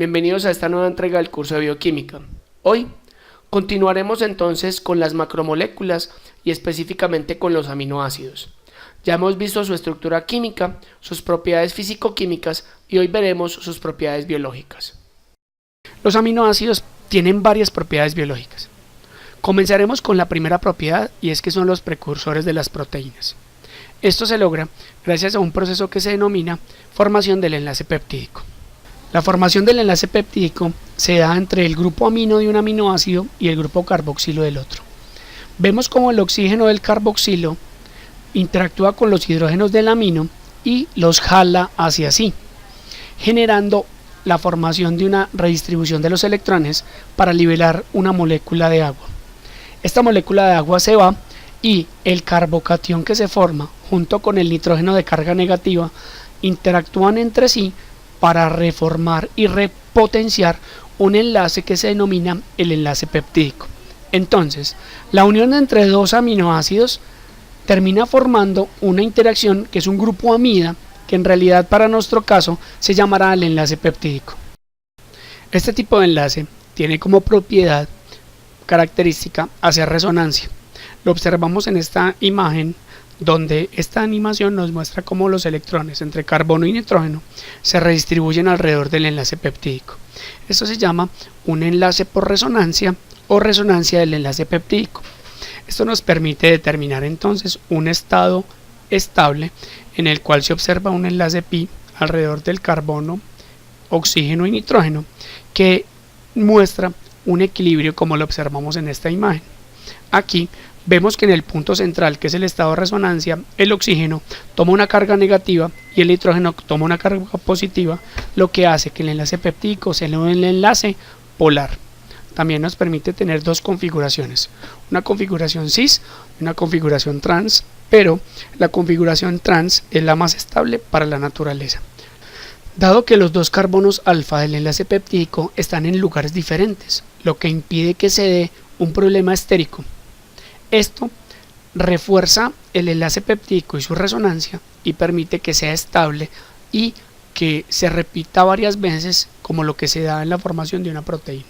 Bienvenidos a esta nueva entrega del curso de bioquímica. Hoy continuaremos entonces con las macromoléculas y específicamente con los aminoácidos. Ya hemos visto su estructura química, sus propiedades físico-químicas y hoy veremos sus propiedades biológicas. Los aminoácidos tienen varias propiedades biológicas. Comenzaremos con la primera propiedad y es que son los precursores de las proteínas. Esto se logra gracias a un proceso que se denomina formación del enlace peptídico. La formación del enlace peptídico se da entre el grupo amino de un aminoácido y el grupo carboxilo del otro. Vemos cómo el oxígeno del carboxilo interactúa con los hidrógenos del amino y los jala hacia sí, generando la formación de una redistribución de los electrones para liberar una molécula de agua. Esta molécula de agua se va y el carbocatión que se forma junto con el nitrógeno de carga negativa interactúan entre sí para reformar y repotenciar un enlace que se denomina el enlace peptídico. Entonces, la unión entre dos aminoácidos termina formando una interacción que es un grupo amida, que en realidad para nuestro caso se llamará el enlace peptídico. Este tipo de enlace tiene como propiedad característica hacer resonancia. Lo observamos en esta imagen, donde esta animación nos muestra cómo los electrones entre carbono y nitrógeno se redistribuyen alrededor del enlace peptídico. Esto se llama un enlace por resonancia o resonancia del enlace peptídico. Esto nos permite determinar entonces un estado estable en el cual se observa un enlace pi alrededor del carbono, oxígeno y nitrógeno que muestra un equilibrio como lo observamos en esta imagen. Aquí vemos que en el punto central, que es el estado de resonancia, el oxígeno toma una carga negativa y el nitrógeno toma una carga positiva, lo que hace que el enlace peptídico sea un enlace polar. También nos permite tener dos configuraciones, una configuración cis y una configuración trans, pero la configuración trans es la más estable para la naturaleza. Dado que los dos carbonos alfa del enlace peptídico están en lugares diferentes, lo que impide que se dé un problema estérico. Esto refuerza el enlace peptídico y su resonancia y permite que sea estable y que se repita varias veces, como lo que se da en la formación de una proteína.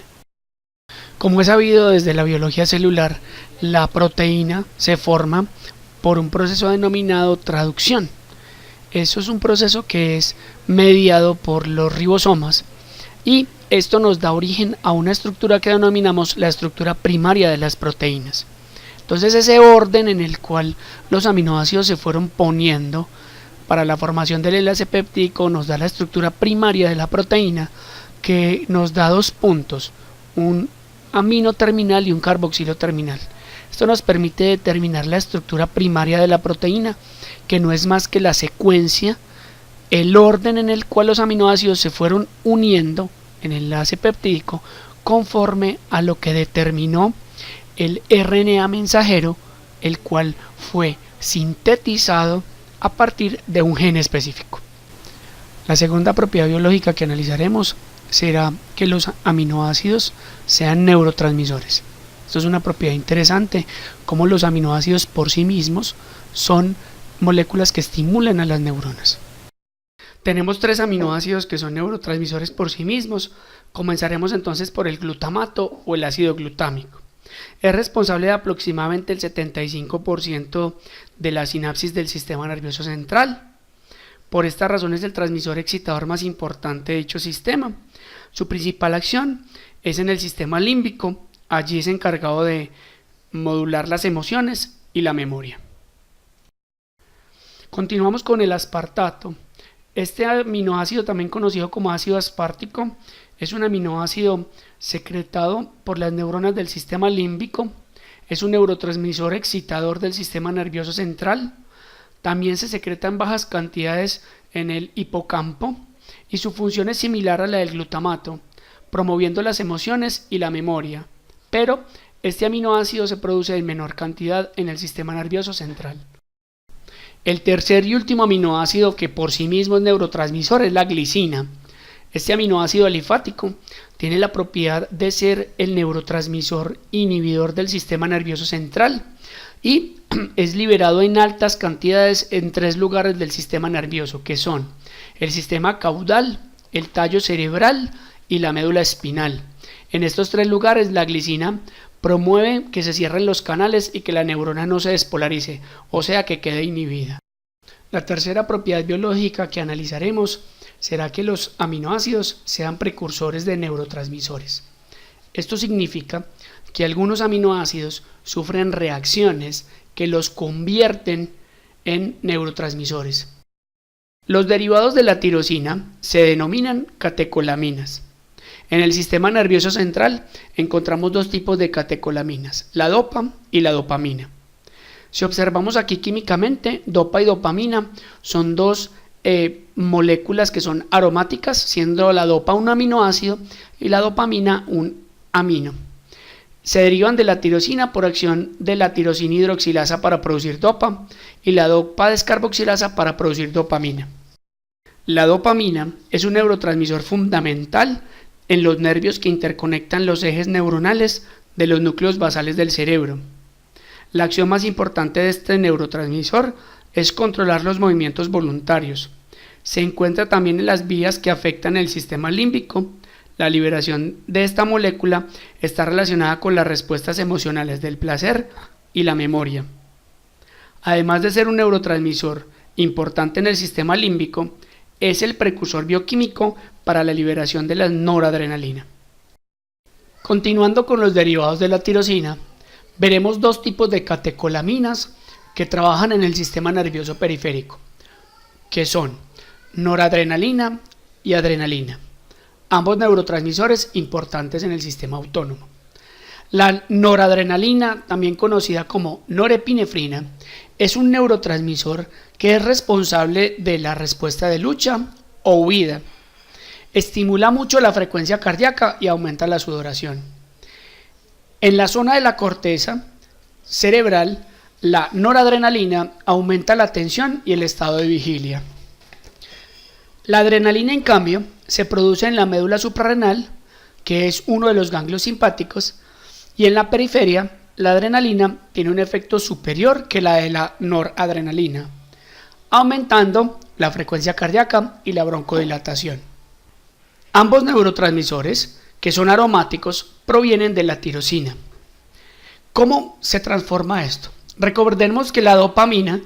Como es sabido desde la biología celular, la proteína se forma por un proceso denominado traducción. Eso es un proceso que es mediado por los ribosomas y esto nos da origen a una estructura que denominamos la estructura primaria de las proteínas. Entonces ese orden en el cual los aminoácidos se fueron poniendo para la formación del enlace peptídico nos da la estructura primaria de la proteína, que nos da dos puntos, un amino terminal y un carboxilo terminal. Esto nos permite determinar la estructura primaria de la proteína, que no es más que la secuencia, el orden en el cual los aminoácidos se fueron uniendo en el enlace peptídico conforme a lo que determinó el RNA mensajero, el cual fue sintetizado a partir de un gen específico. La segunda propiedad biológica que analizaremos será que los aminoácidos sean neurotransmisores. Esto es una propiedad interesante, como los aminoácidos por sí mismos son moléculas que estimulan a las neuronas. Tenemos tres aminoácidos que son neurotransmisores por sí mismos. Comenzaremos entonces por el glutamato o el ácido glutámico. Es responsable de aproximadamente el 75% de la sinapsis del sistema nervioso central. Por esta razón es el transmisor excitador más importante de dicho sistema. Su principal acción es en el sistema límbico. Allí es encargado de modular las emociones y la memoria. Continuamos con el aspartato. Este aminoácido, también conocido como ácido aspartico, es un aminoácido secretado por las neuronas del sistema límbico. Es un neurotransmisor excitador del sistema nervioso central. También se secreta en bajas cantidades en el hipocampo y su función es similar a la del glutamato, promoviendo las emociones y la memoria. Pero este aminoácido se produce en menor cantidad en el sistema nervioso central. El tercer y último aminoácido que por sí mismo es neurotransmisor es la glicina. Este aminoácido alifático tiene la propiedad de ser el neurotransmisor inhibidor del sistema nervioso central y es liberado en altas cantidades en tres lugares del sistema nervioso, que son el sistema caudal, el tallo cerebral y la médula espinal. En estos tres lugares la glicina promueve que se cierren los canales y que la neurona no se despolarice, o sea que quede inhibida. La tercera propiedad biológica que analizaremos será que los aminoácidos sean precursores de neurotransmisores. Esto significa que algunos aminoácidos sufren reacciones que los convierten en neurotransmisores. Los derivados de la tirosina se denominan catecolaminas. En el sistema nervioso central encontramos dos tipos de catecolaminas, la dopa y la dopamina. Si observamos aquí químicamente, dopa y dopamina son dos moléculas que son aromáticas, siendo la dopa un aminoácido y la dopamina un amino. Se derivan de la tirosina por acción de la tirosina hidroxilasa para producir dopa y la dopa descarboxilasa para producir dopamina. La dopamina es un neurotransmisor fundamental en los nervios que interconectan los ejes neuronales de los núcleos basales del cerebro. La acción más importante de este neurotransmisor es controlar los movimientos voluntarios. Se encuentra también en las vías que afectan el sistema límbico. La liberación de esta molécula está relacionada con las respuestas emocionales del placer y la memoria. Además de ser un neurotransmisor importante en el sistema límbico, es el precursor bioquímico para la liberación de la noradrenalina. Continuando con los derivados de la tirosina, veremos dos tipos de catecolaminas que trabajan en el sistema nervioso periférico, que son noradrenalina y adrenalina, ambos neurotransmisores importantes en el sistema autónomo. La noradrenalina, también conocida como norepinefrina, es un neurotransmisor que es responsable de la respuesta de lucha o huida. Estimula mucho la frecuencia cardíaca y aumenta la sudoración. En la zona de la corteza cerebral, la noradrenalina aumenta la tensión y el estado de vigilia. La adrenalina, en cambio, se produce en la médula suprarrenal, que es uno de los ganglios simpáticos, y en la periferia, la adrenalina tiene un efecto superior que la de la noradrenalina, aumentando la frecuencia cardíaca y la broncodilatación. Ambos neurotransmisores, que son aromáticos, provienen de la tirosina. ¿Cómo se transforma esto? Recordemos que la dopamina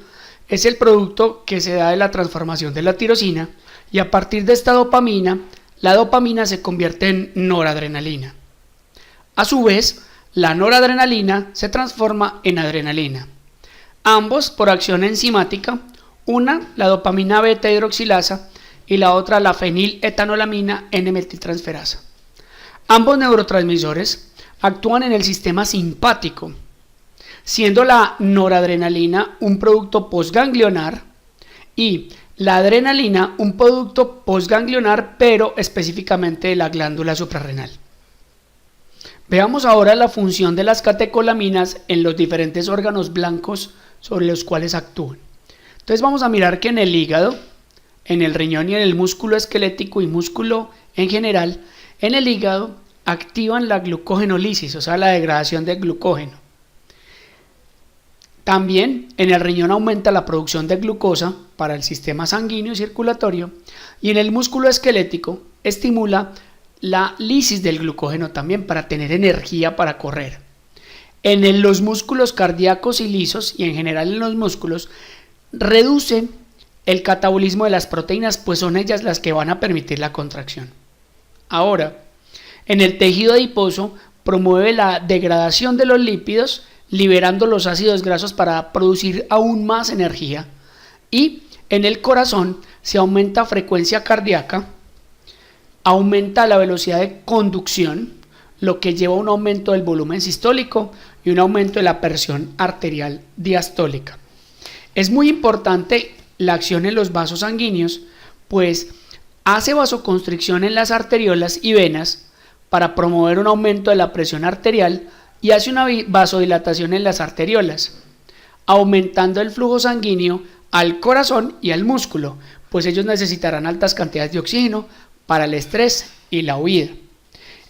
es el producto que se da de la transformación de la tirosina y a partir de esta dopamina, la dopamina se convierte en noradrenalina. A su vez, la noradrenalina se transforma en adrenalina. Ambos por acción enzimática, una la dopamina beta hidroxilasa y la otra la feniletoanolamina N-metiltransferasa. Ambos neurotransmisores actúan en el sistema simpático, siendo la noradrenalina un producto postganglionar y la adrenalina un producto postganglionar, pero específicamente de la glándula suprarrenal. Veamos ahora la función de las catecolaminas en los diferentes órganos blancos sobre los cuales actúan. Entonces vamos a mirar que en el hígado, en el riñón y en el músculo esquelético y músculo en general, en el hígado activan la glucogenólisis, o sea, la degradación de glucógeno. También en el riñón aumenta la producción de glucosa para el sistema sanguíneo y circulatorio, y en el músculo esquelético estimula la lisis del glucógeno también para tener energía para correr. En los músculos cardíacos y lisos y en general en los músculos reduce el catabolismo de las proteínas, pues son ellas las que van a permitir la contracción. Ahora, en el tejido adiposo promueve la degradación de los lípidos, liberando los ácidos grasos para producir aún más energía, y en el corazón se aumenta frecuencia cardíaca, aumenta la velocidad de conducción, lo que lleva a un aumento del volumen sistólico y un aumento de la presión arterial diastólica. Es muy importante la acción en los vasos sanguíneos, pues hace vasoconstricción en las arteriolas y venas para promover un aumento de la presión arterial y hace una vasodilatación en las arteriolas, aumentando el flujo sanguíneo al corazón y al músculo, pues ellos necesitarán altas cantidades de oxígeno para el estrés y la huida.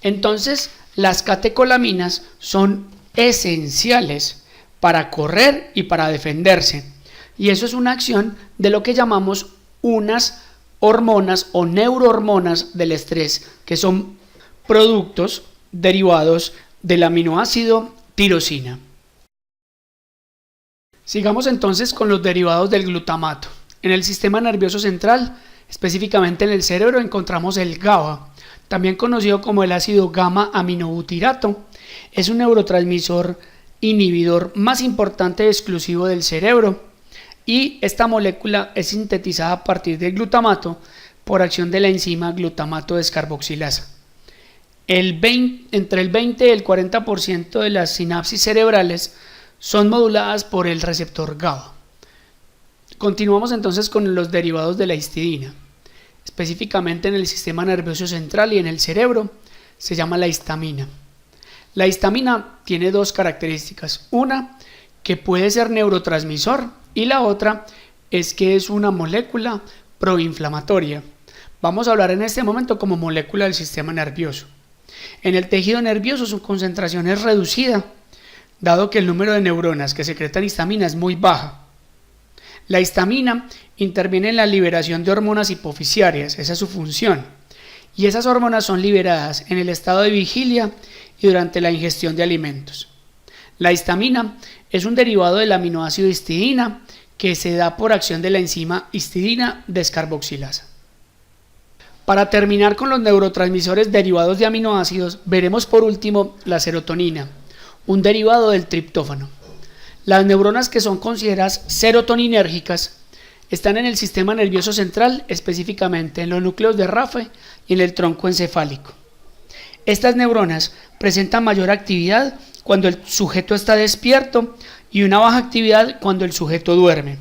Entonces, las catecolaminas son esenciales para correr y para defenderse, y eso es una acción de lo que llamamos unas hormonas o neurohormonas del estrés, que son productos derivados del aminoácido tirosina. Sigamos entonces con los derivados del glutamato. En el sistema nervioso central, específicamente en el cerebro, encontramos el GABA, también conocido como el ácido gamma aminobutirato. Es un neurotransmisor inhibidor más importante y exclusivo del cerebro, y esta molécula es sintetizada a partir del glutamato por acción de la enzima glutamato descarboxilasa. Entre el 20 y el 40% de las sinapsis cerebrales son moduladas por el receptor GABA. Continuamos entonces con los derivados de la histidina. Específicamente en el sistema nervioso central y en el cerebro se llama la histamina. La histamina tiene dos características: una, que puede ser neurotransmisor, y la otra es que es una molécula proinflamatoria. Vamos a hablar en este momento como molécula del sistema nervioso. En el tejido nervioso su concentración es reducida, dado que el número de neuronas que secretan histamina es muy baja. La histamina interviene en la liberación de hormonas hipofisiarias, esa es su función, y esas hormonas son liberadas en el estado de vigilia y durante la ingestión de alimentos. La histamina es un derivado del aminoácido histidina que se da por acción de la enzima histidina descarboxilasa. Para terminar con los neurotransmisores derivados de aminoácidos, veremos por último la serotonina, un derivado del triptófano. Las neuronas que son consideradas serotoninérgicas están en el sistema nervioso central, específicamente en los núcleos de Raphe y en el tronco encefálico. Estas neuronas presentan mayor actividad cuando el sujeto está despierto y una baja actividad cuando el sujeto duerme.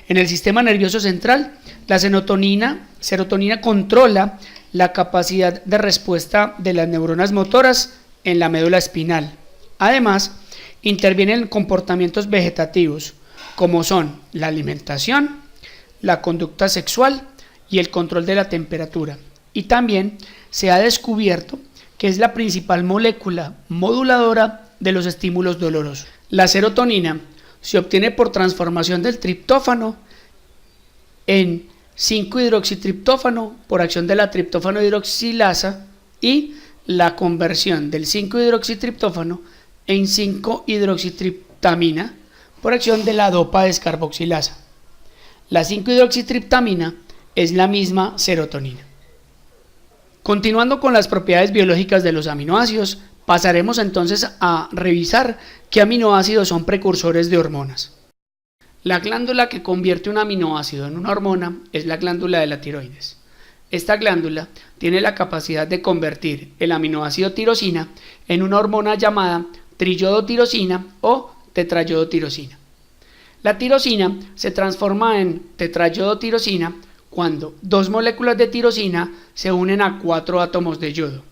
En el sistema nervioso central, la serotonina controla la capacidad de respuesta de las neuronas motoras en la médula espinal. Además, interviene en comportamientos vegetativos, como son la alimentación, la conducta sexual y el control de la temperatura. Y también se ha descubierto que es la principal molécula moduladora de los estímulos dolorosos. La serotonina se obtiene por transformación del triptófano en 5-hidroxitriptófano por acción de la triptófano hidroxilasa y la conversión del 5-hidroxitriptófano en 5-hidroxitriptamina por acción de la dopa descarboxilasa. La 5-hidroxitriptamina es la misma serotonina. Continuando con las propiedades biológicas de los aminoácidos, pasaremos entonces a revisar qué aminoácidos son precursores de hormonas. La glándula que convierte un aminoácido en una hormona es la glándula de la tiroides. Esta glándula tiene la capacidad de convertir el aminoácido tirosina en una hormona llamada triyodotirosina o tetrayodotirosina. La tirosina se transforma en tetrayodotirosina cuando dos moléculas de tirosina se unen a 4 átomos de yodo.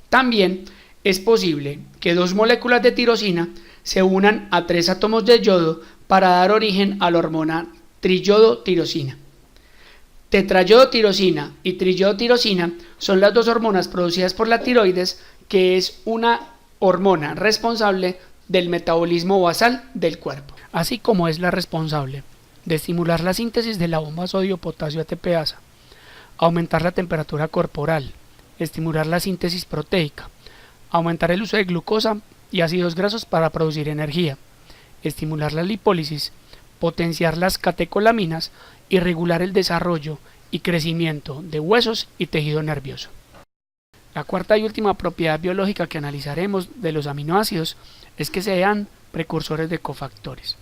También es posible que dos moléculas de tirosina se unan a 3 átomos de yodo para dar origen a la hormona triyodotirosina. Tetrayodotirosina y triyodotirosina son las dos hormonas producidas por la tiroides, que es una hormona responsable del metabolismo basal del cuerpo, así como es la responsable de estimular la síntesis de la bomba sodio-potasio ATPasa, aumentar la temperatura corporal, estimular la síntesis proteica, aumentar el uso de glucosa y ácidos grasos para producir energía, estimular la lipólisis, potenciar las catecolaminas y regular el desarrollo y crecimiento de huesos y tejido nervioso. La cuarta y última propiedad biológica que analizaremos de los aminoácidos es que sean precursores de cofactores.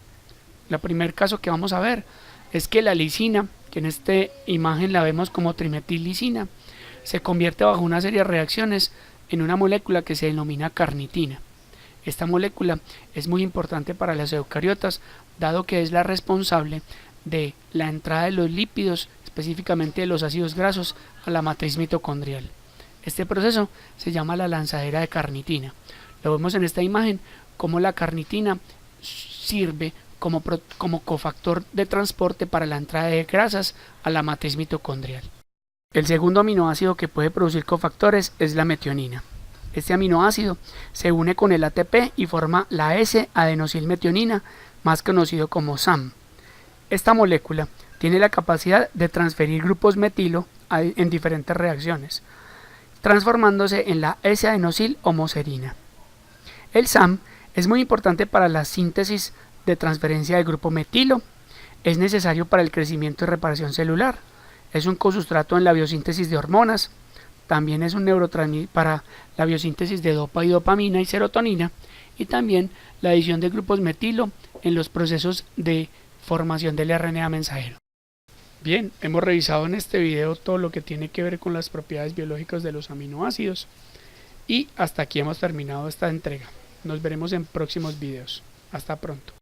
El primer caso que vamos a ver es que la lisina, que en esta imagen la vemos como trimetillisina, se convierte bajo una serie de reacciones en una molécula que se denomina carnitina. Esta molécula es muy importante para las eucariotas, dado que es la responsable de la entrada de los lípidos, específicamente de los ácidos grasos, a la matriz mitocondrial. Este proceso se llama la lanzadera de carnitina. Lo vemos en esta imagen como la carnitina sirve como cofactor de transporte para la entrada de grasas a la matriz mitocondrial. El segundo aminoácido que puede producir cofactores es la metionina. Este aminoácido se une con el ATP y forma la S-adenosilmetionina, más conocido como SAM. Esta molécula tiene la capacidad de transferir grupos metilo en diferentes reacciones. transformándose en la S-adenosil-homoserina. El SAM es muy importante para la síntesis de transferencia del grupo metilo. Es necesario para el crecimiento y reparación celular. Es un cosustrato en la biosíntesis de hormonas. También es un neurotransmisor para la biosíntesis de dopa y dopamina y serotonina. Y también la adición de grupos metilo en los procesos de formación del RNA mensajero. Bien, hemos revisado en este video todo lo que tiene que ver con las propiedades biológicas de los aminoácidos. Y hasta aquí hemos terminado esta entrega. Nos veremos en próximos videos. Hasta pronto.